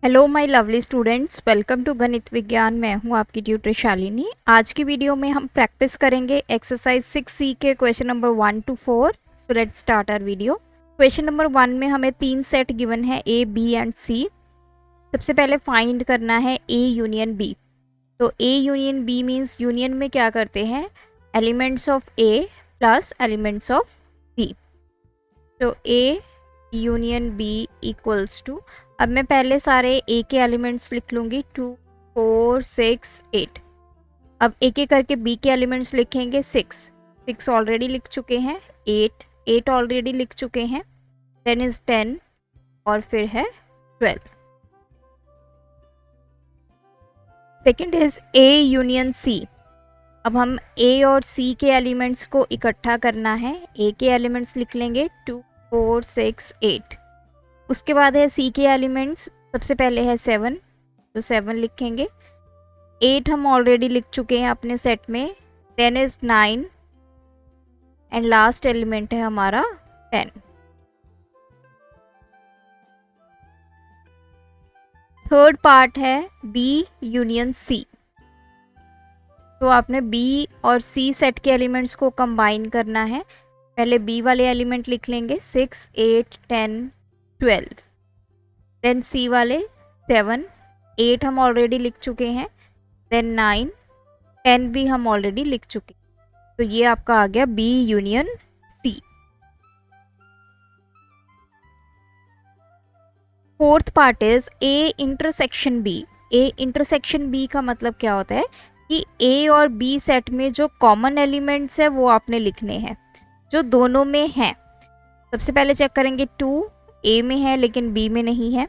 Hello my lovely students, welcome to Ganit Vigyan. मैं हूं आपकी ट्यूटर शालिनी। आज की वीडियो में हम प्रैक्टिस करेंगे एक्सरसाइज 6C के question number 1 to 4। So let's start our video. Question number 1 में हमें 3 सेट गिवन है, ए, बी एंड सी। सबसे पहले फाइंड करना है ए यूनियन बी। तो A union B means union में क्या करते हैं, elements of A plus elements of B. तो A union B equals to, अब मैं पहले सारे ए के एलिमेंट्स लिख लूँगी, 2 4 6 8। अब एक एक करके बी के एलिमेंट्स लिखेंगे। 6 ऑलरेडी लिख चुके हैं, 8 ऑलरेडी लिख चुके हैं, देन इज 10 और फिर है 12। Second is A union C. अब हम ए और सी के एलिमेंट्स को इकट्ठा करना है। ए के एलिमेंट्स लिख लेंगे 2 4 6 8। उसके बाद है सी के एलिमेंट्स, सबसे पहले है 7, तो 7 लिखेंगे। 8 हम ऑलरेडी लिख चुके हैं अपने सेट में, then is 9 and last element है हमारा 10। थर्ड पार्ट है बी यूनियन सी। तो आपने बी और सी सेट के एलिमेंट्स को कंबाइन करना है। पहले बी वाले एलिमेंट लिख लेंगे 6 8 10 12, देन सी वाले 7, 8 हम ऑलरेडी लिख चुके हैं, देन 9 10 भी हम ऑलरेडी लिख चुके हैं। तो ये आपका आ गया B union C. Fourth part is A intersection B. A intersection B का मतलब क्या होता है कि ए और बी सेट में जो कॉमन एलिमेंट्स है वो आपने लिखने हैं, जो दोनों में हैं। सबसे पहले चेक करेंगे 2 ए में है लेकिन बी में नहीं है,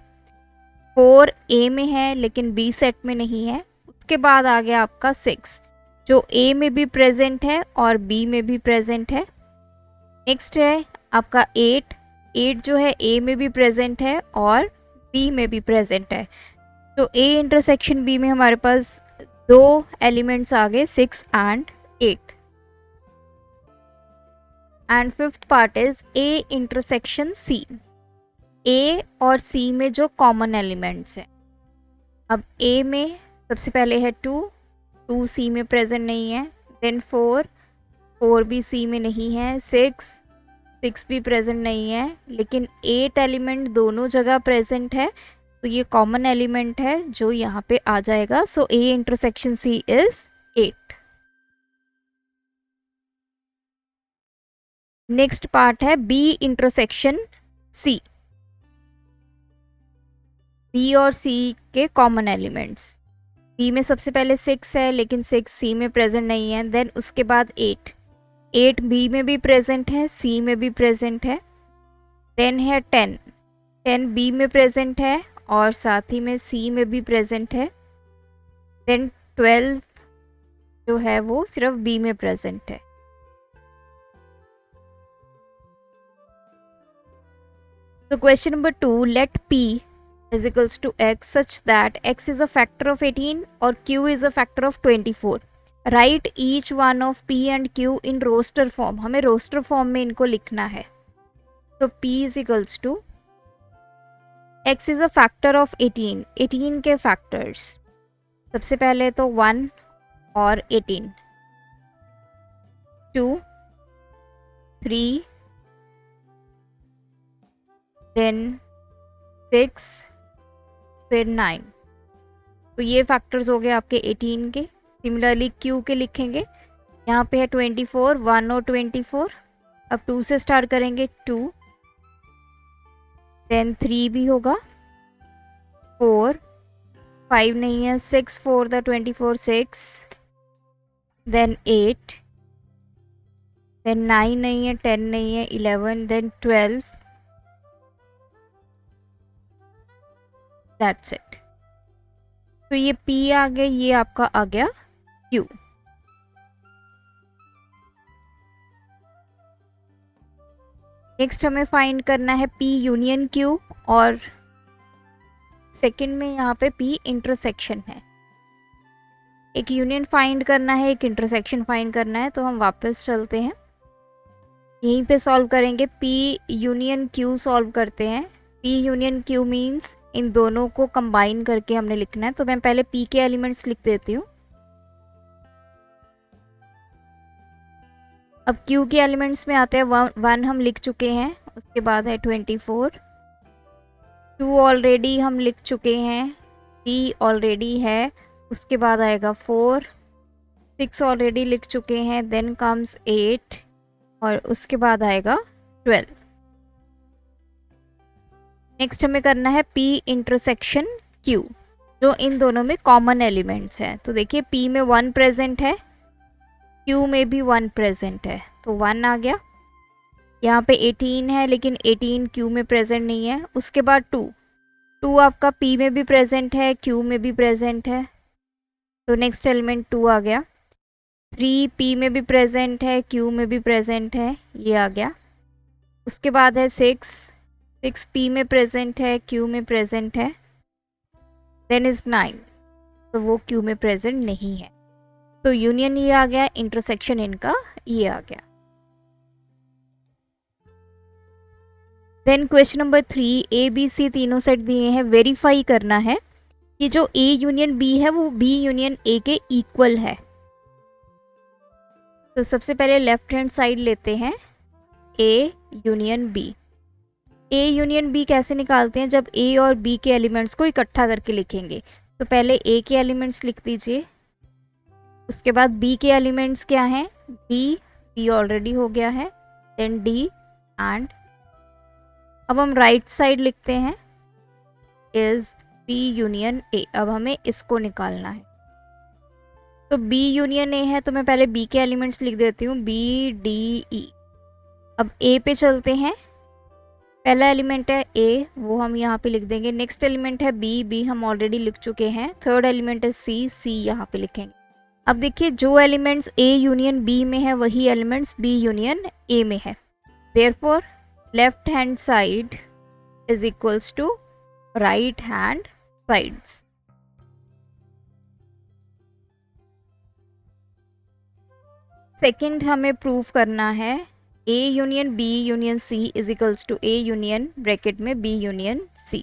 4 ए में है लेकिन बी सेट में नहीं है। उसके बाद आ गया आपका 6, जो ए में भी प्रेजेंट है और बी में भी प्रेजेंट है। नेक्स्ट है आपका 8 जो है ए में भी प्रेजेंट है और बी में भी प्रेजेंट है। तो ए इंटरसेक्शन बी में हमारे पास दो एलिमेंट्स आ गए, 6 and 8। And fifth part is A intersection C. A और सी में जो कॉमन एलिमेंट्स हैं, अब ए में सबसे पहले है 2 सी में प्रेजेंट नहीं है, देन 4 भी सी में नहीं है, 6 भी प्रेजेंट नहीं है, लेकिन 8 एलिमेंट दोनों जगह प्रेजेंट है। तो ये कॉमन एलिमेंट है जो यहाँ पे आ जाएगा। So A intersection C is 8। Next part है बी इंटरसेक्शन सी। बी और सी के कॉमन एलिमेंट्स, बी में सबसे पहले 6 है लेकिन 6 सी में प्रेजेंट नहीं है, देन उसके बाद 8 बी में भी प्रेजेंट है, सी में भी प्रेजेंट है, देन है 10 बी में प्रेजेंट है और साथ ही में सी में भी प्रेजेंट है, देन 12 जो है वो सिर्फ बी में प्रेजेंट है। तो question number 2, let P is equals to x such that x is a factor of 18 or q is a factor of 24. Write each one of p and q in roster form. हमें roster form में इनको लिखना है। तो p is equals to x is a factor of 18 के factors, सबसे पहले तो 1 और 18, 2 3 then 6 फिर 9। तो ये फैक्टर्स हो गए आपके 18 के। सिमिलरली q के लिखेंगे, यहाँ पे है 24, 1 और 24। अब 2 से स्टार्ट करेंगे, 2 देन 3 भी होगा, 4 5 नहीं है, 6 4 द 24 6, देन 8, देन 9 नहीं है, 10 नहीं है, 11, देन 12, दैट्स इट। तो ये P आ गया, ये आपका आ गया Q। नेक्स्ट हमें फाइंड करना है P यूनियन Q, और सेकंड में यहाँ पे P इंटरसेक्शन है। एक यूनियन फाइंड करना है, एक इंटरसेक्शन फाइंड करना है। तो हम वापस चलते हैं, यहीं पे सॉल्व करेंगे। P यूनियन Q सॉल्व करते हैं। P union Q means in दोनों को कंबाइन करके हमने लिखना है। तो मैं पहले P के एलिमेंट्स लिख देती हूँ। अब Q के एलिमेंट्स में आते हैं, 1 हम लिख चुके हैं, उसके बाद है 24, 2 ऑलरेडी हम लिख चुके हैं, 3 ऑलरेडी है, उसके बाद आएगा 4, 6 ऑलरेडी लिख चुके हैं, देन कम्स 8 और उसके बाद आएगा 12। नेक्स्ट हमें करना है P इंटरसेक्शन Q, जो इन दोनों में कॉमन एलिमेंट्स है। तो देखिए P में 1 प्रेजेंट है, Q में भी 1 प्रेजेंट है, तो 1 आ गया। यहाँ पे 18 है लेकिन 18 Q में प्रेजेंट नहीं है। उसके बाद 2 आपका P में भी प्रेजेंट है, Q में भी प्रेजेंट है, तो नेक्स्ट एलिमेंट 2 आ गया। 3 P में भी प्रेजेंट है, Q में भी प्रेजेंट है, ये आ गया। उसके बाद है 6 P में प्रेजेंट है, Q में प्रेजेंट है, देन इज 9, तो वो Q में प्रेजेंट नहीं है। तो यूनियन ये आ गया, इंटरसेक्शन इनका ये आ गया। Then question number 3, A B C तीनों सेट दिए हैं, वेरीफाई करना है कि जो A यूनियन B है वो B यूनियन A के इक्वल है। तो सबसे पहले लेफ्ट हैंड साइड लेते हैं, A union B। A union B कैसे निकालते हैं, जब A और B के एलिमेंट्स को इकट्ठा करके लिखेंगे। तो पहले A के एलिमेंट्स लिख दीजिए, उसके बाद B के एलिमेंट्स क्या हैं, B ऑलरेडी हो गया है, देन D एंड अब हम राइट साइड लिखते हैं इज B यूनियन A। अब हमें इसको निकालना है। तो B यूनियन A है, तो मैं पहले B के एलिमेंट्स लिख देती हूँ, B D E। अब A पे चलते हैं, पहला एलिमेंट है A, वो हम यहाँ पे लिख देंगे। नेक्स्ट एलिमेंट है B हम ऑलरेडी लिख चुके हैं। थर्ड एलिमेंट है C यहाँ पे लिखेंगे। अब देखिए जो एलिमेंट्स A यूनियन B में है वही एलिमेंट्स B यूनियन A में है। Therefore left hand side is equals to right hand sides. Second हमें प्रूव करना है A union B union C is equals to A union bracket में B union C।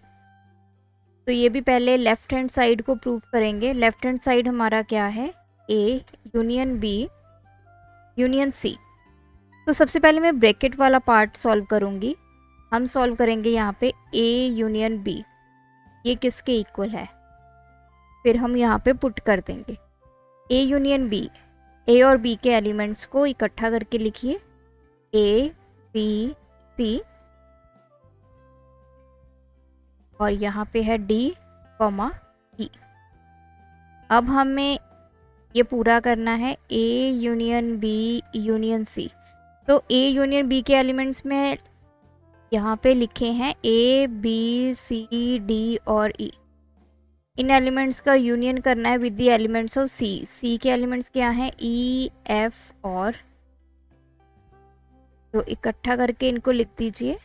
तो ये भी पहले लेफ्ट हैंड साइड को प्रूव करेंगे। लेफ्ट हैंड साइड हमारा क्या है, A union B union C। तो सबसे पहले मैं ब्रैकेट वाला पार्ट सॉल्व करूँगी। हम सॉल्व करेंगे यहाँ पे A यूनियन B, ये किसके इक्वल है, फिर हम यहाँ पे पुट कर देंगे A यूनियन B। A और B के एलिमेंट्स को इकट्ठा करके लिखिए, A B C और यहाँ पे है D E। अब हमें ये पूरा करना है A union B union C। तो A यूनियन B के एलिमेंट्स में यहाँ पे लिखे हैं A B C D और E। इन एलिमेंट्स का यूनियन करना है with the elements of C। C के एलिमेंट्स क्या हैं, E F और, तो इकट्ठा करके इनको लिख दीजिए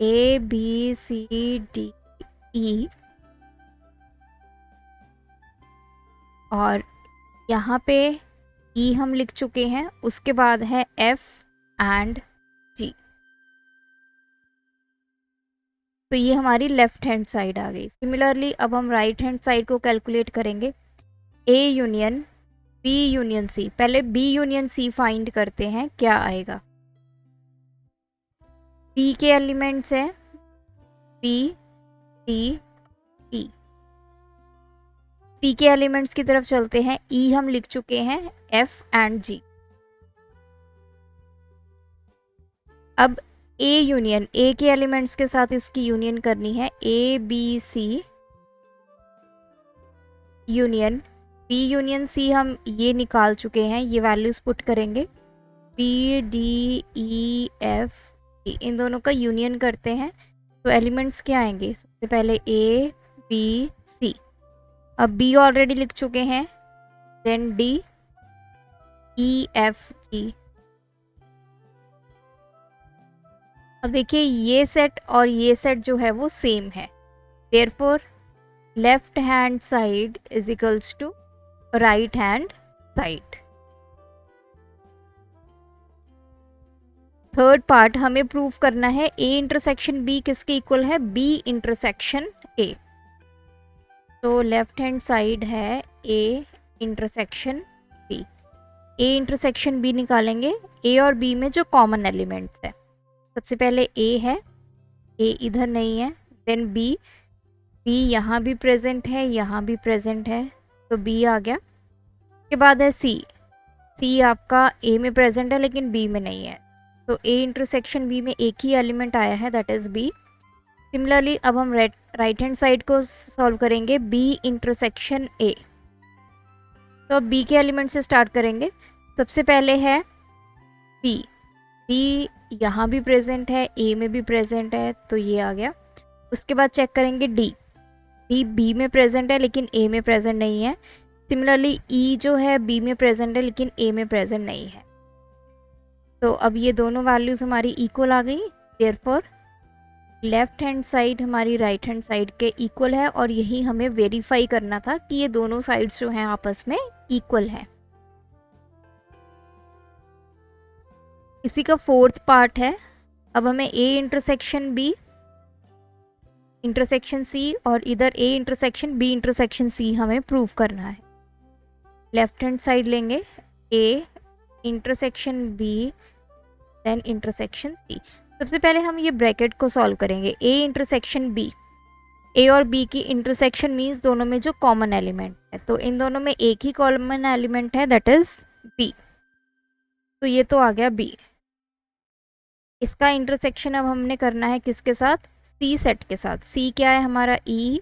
A B C D E। और यहाँ पे E हम लिख चुके हैं, उसके बाद है F एंड G। तो ये हमारी लेफ्ट हैंड साइड आ गई। सिमिलरली अब हम राइट हैंड साइड को कैलकुलेट करेंगे, A union B union C। पहले B यूनियन C फाइंड करते हैं, क्या आएगा। B के एलिमेंट्स हैं B D E। C के एलिमेंट्स की तरफ चलते हैं, E हम लिख चुके हैं, F एंड G। अब A यूनियन A के एलिमेंट्स के साथ इसकी यूनियन करनी है, A B C union B union C। हम ये निकाल चुके हैं, ये वैल्यूज पुट करेंगे, B D E F G। इन दोनों का यूनियन करते हैं, तो एलिमेंट्स क्या आएंगे, सबसे पहले A B C। अब B ऑलरेडी लिख चुके हैं, then D E F G। अब देखिए ये सेट और ये सेट जो है वो सेम है, therefore left hand side is equals to right hand side. Third part हमें प्रूव करना है A इंटरसेक्शन B किसके इक्वल है, B इंटरसेक्शन ए। तो लेफ्ट हैंड साइड है A intersection B. A intersection B निकालेंगे। ए और बी में जो कॉमन एलिमेंट्स है, सबसे पहले ए है, ए इधर नहीं है, देन बी, बी यहाँ भी प्रेजेंट है, यहाँ भी प्रेजेंट है, तो बी आ गया। उसके बाद है सी, सी आपका ए में प्रेजेंट है लेकिन बी में नहीं है, तो ए इंटरसेक्शन बी में एक ही एलिमेंट आया है, दैट इज़ बी। सिमिलरली अब हम राइट हैंड साइड को सॉल्व करेंगे, बी इंटरसेक्शन ए। तो अब बी के एलिमेंट से स्टार्ट करेंगे। सबसे पहले है बी, बी यहाँ भी प्रेजेंट है, ए में भी प्रेजेंट है, तो ये आ गया। उसके बाद चेक करेंगे डी, डी बी में प्रेजेंट है लेकिन ए में प्रेजेंट नहीं है। सिमिलरली ई जो है बी में प्रेजेंट है लेकिन ए में प्रेजेंट नहीं है। तो अब ये दोनों वैल्यूज़ हमारी इक्वल आ गई, देयरफॉर लेफ्ट हैंड साइड हमारी राइट हैंड साइड के इक्वल है, और यही हमें वेरीफाई करना था कि ये दोनों साइड्स जो हैं आपस में इक्वल हैं। इसी का फोर्थ पार्ट है। अब हमें A intersection B intersection C और इधर A intersection B intersection C हमें प्रूव करना है। लेफ्ट हैंड साइड लेंगे, A intersection B then intersection C. सबसे पहले हम ये ब्रैकेट को सॉल्व करेंगे, ए इंटरसेक्शन बी, ए और बी की इंटरसेक्शन मीन्स दोनों में जो कॉमन एलिमेंट है, तो इन दोनों में एक ही कॉमन एलिमेंट है, दैट इज बी। तो ये तो आ गया बी। इसका इंटरसेक्शन अब हमने करना है किसके साथ, सी सेट के साथ। सी क्या है हमारा, ई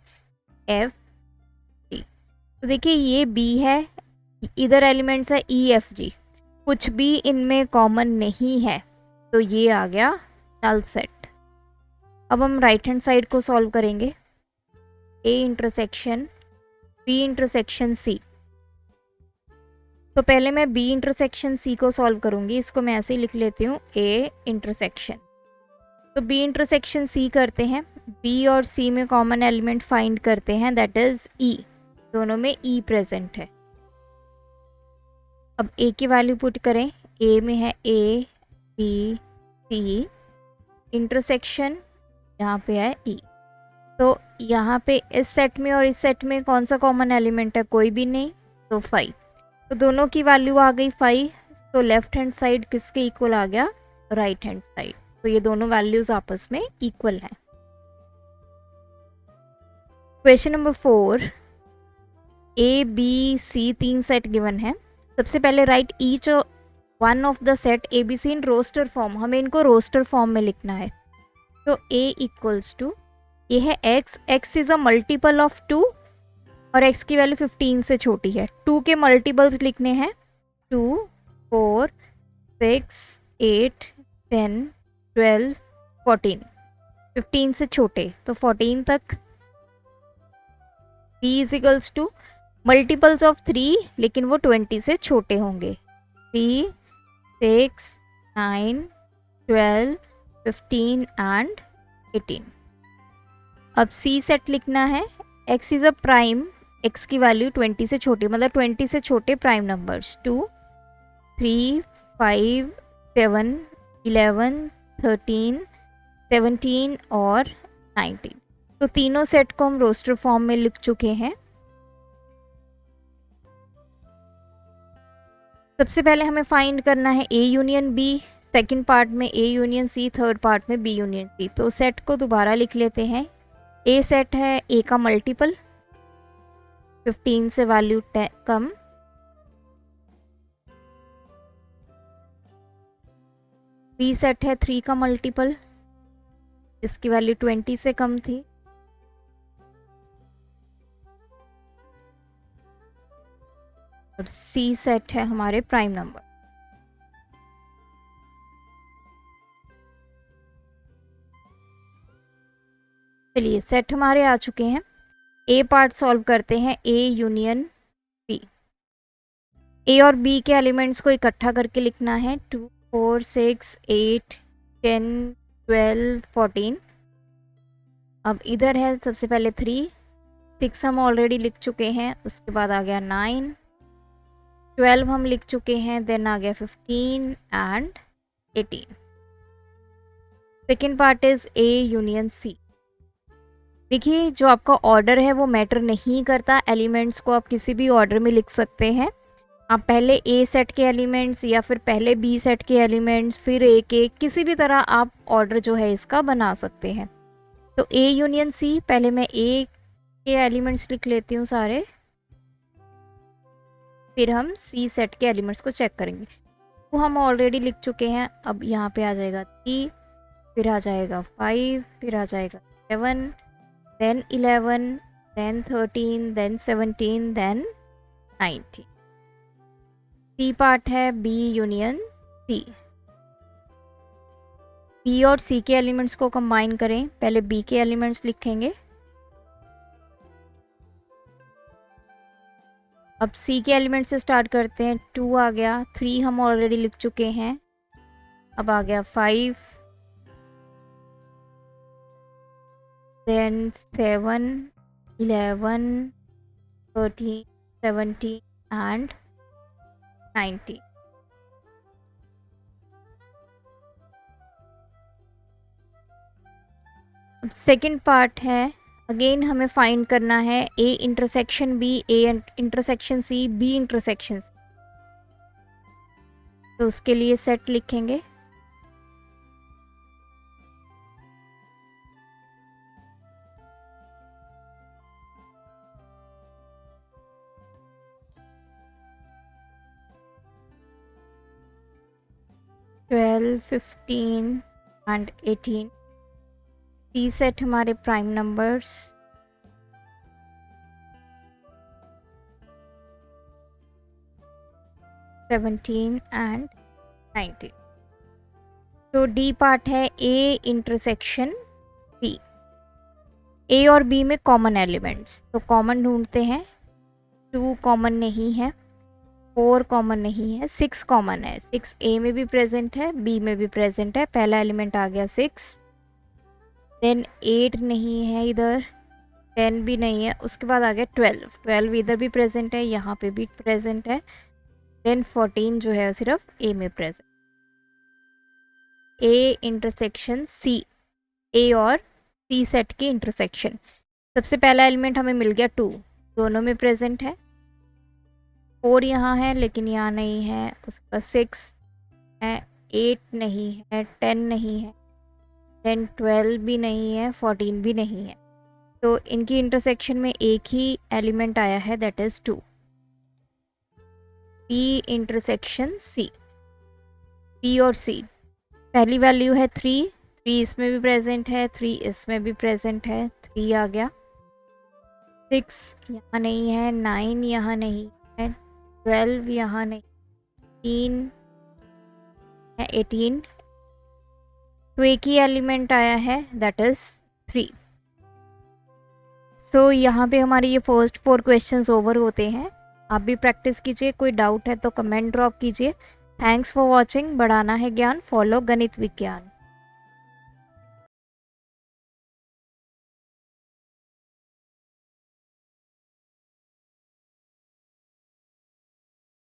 एफ जी। तो देखिए ये बी है, इधर एलिमेंट्स है ई एफ जी, कुछ भी इनमें कॉमन नहीं है, तो ये आ गया नल सेट। अब हम राइट हैंड साइड को सॉल्व करेंगे, A intersection B intersection C. तो पहले मैं बी इंटरसेक्शन सी को सॉल्व करूंगी, इसको मैं ऐसे ही लिख लेती हूँ, ए इंटरसेक्शन। तो बी इंटरसेक्शन सी करते हैं, बी और सी में कॉमन एलिमेंट फाइंड करते हैं, दैट इज ई, दोनों में ई प्रेजेंट है। अब ए की वैल्यू पुट करें, ए में है ए बी सी, इंटरसेक्शन यहाँ पे है ई। तो यहाँ पे इस सेट में और इस सेट में कौन सा कॉमन एलिमेंट है, कोई भी नहीं, तो 5। तो दोनों की वैल्यू आ गई 5, तो लेफ्ट हैंड साइड किसके इक्वल आ गया, राइट हैंड साइड। तो ये दोनों वैल्यूज आपस में इक्वल हैं। Question number 4, A B C 3 set given है। सबसे पहले write each one of the set A B C in roster form, हमें इनको रोस्टर फॉर्म में लिखना है। तो ए इक्वल्स टू, ये है x, x is a multiple of 2 और x की वैल्यू 15 से छोटी है। 2 के मल्टीपल्स लिखने हैं, 2 4 6 8 10 12 14, 15 से छोटे तो 14 तक। b is equals to multiples of 3 लेकिन वो 20 से छोटे होंगे, 3 6 9 12 15 एंड 18। अब सी सेट लिखना है, x is a prime, x की वैल्यू 20 से छोटी, मतलब 20 से छोटे प्राइम नंबर्स, 2 3 5 7 11 13 17 और 19। तो तीनों सेट को हम रोस्टर फॉर्म में लिख चुके हैं। सबसे पहले हमें फाइंड करना है A union B, second part में A union C, third part में बी यूनियन सी। तो सेट को दोबारा लिख लेते हैं, ए सेट है ए का मल्टीपल, 15 से वैल्यू कम, बी सेट है 3 का मल्टीपल, इसकी वैल्यू 20 से कम थी, और सी सेट है हमारे प्राइम नंबर। चलिए सेट हमारे आ चुके हैं। ए पार्ट सॉल्व करते हैं, ए यूनियन बी। ए और बी के एलिमेंट्स को इकट्ठा करके लिखना है, 2 4 6 8 10 12 14। अब इधर है सबसे पहले 3, 6 हम ऑलरेडी लिख चुके हैं, उसके बाद आ गया 9, 12 हम लिख चुके हैं, देन आ गया 15 and 18। Second part is A union C. देखिए जो आपका ऑर्डर है वो मैटर नहीं करता, एलिमेंट्स को आप किसी भी ऑर्डर में लिख सकते हैं। आप पहले ए सेट के एलिमेंट्स या फिर पहले बी सेट के एलिमेंट्स फिर ए के, किसी भी तरह आप ऑर्डर जो है इसका बना सकते हैं। तो ए यूनियन सी, पहले मैं ए के एलिमेंट्स लिख लेती हूँ सारे, फिर हम सी सेट के एलिमेंट्स को चेक करेंगे। वो हम ऑलरेडी लिख चुके हैं। अब यहाँ पे आ जाएगा 3, फिर आ जाएगा 5, फिर आ जाएगा 7, then 11, then 13, then 17, then 19। C part है बी यूनियन सी। बी और सी के एलिमेंट्स को कंबाइन करें, पहले बी के एलिमेंट्स लिखेंगे। अब सी के एलिमेंट से स्टार्ट करते हैं। 2 आ गया, 3 हम ऑलरेडी लिख चुके हैं। अब आ गया 5, देन 7, 11, 13, 17 एंड 19। अब सेकेंड पार्ट है, अगेन हमें फाइंड करना है A intersection B, A intersection C, B intersection C. तो उसके लिए सेट लिखेंगे। Twelve, 15 and 18। टी सेट हमारे प्राइम नंबर्स, सेवनटीन एंड 19। तो डी पार्ट है ए इंटरसेक्शन बी। ए और बी में कॉमन एलिमेंट्स, तो कॉमन ढूंढते हैं। 2 कॉमन नहीं है, 4 कॉमन नहीं है, 6 कॉमन है। 6 ए में भी प्रेजेंट है, बी में भी प्रेजेंट है। पहला एलिमेंट आ गया 6, देन 8 नहीं है इधर, 10 भी नहीं है। उसके बाद आ गया 12, 12 इधर भी प्रेजेंट है, यहाँ पे भी प्रेजेंट है। देन 14 जो है सिर्फ ए में present. A intersection C, A और सी सेट की इंटरसेक्शन। सबसे पहला एलिमेंट हमें मिल गया 2, दोनों में प्रेजेंट है। 4 यहाँ है लेकिन यहाँ नहीं है। उसके बाद 6 है, 8 नहीं है, 10 नहीं है, देन 12 भी नहीं है, 14 भी नहीं है। तो इनकी इंटरसेक्शन में एक ही एलिमेंट आया है, that is 2। P intersection C, P और सी। पहली वैल्यू है 3, 3 इसमें भी प्रेजेंट है, 3 इसमें भी प्रेजेंट है। 3 आ गया। 6 यहाँ नहीं है, 9 यहाँ नहीं है, 12 यहाँ नहीं, 3 है, 18। तो एक ही एलिमेंट आया है, दैट इज 3। सो यहाँ पे हमारे ये फर्स्ट 4 क्वेश्चंस ओवर होते हैं। आप भी प्रैक्टिस कीजिए, कोई डाउट है तो कमेंट ड्रॉप कीजिए। Thanks for watching. बढ़ाना है ज्ञान, फॉलो गणित विज्ञान।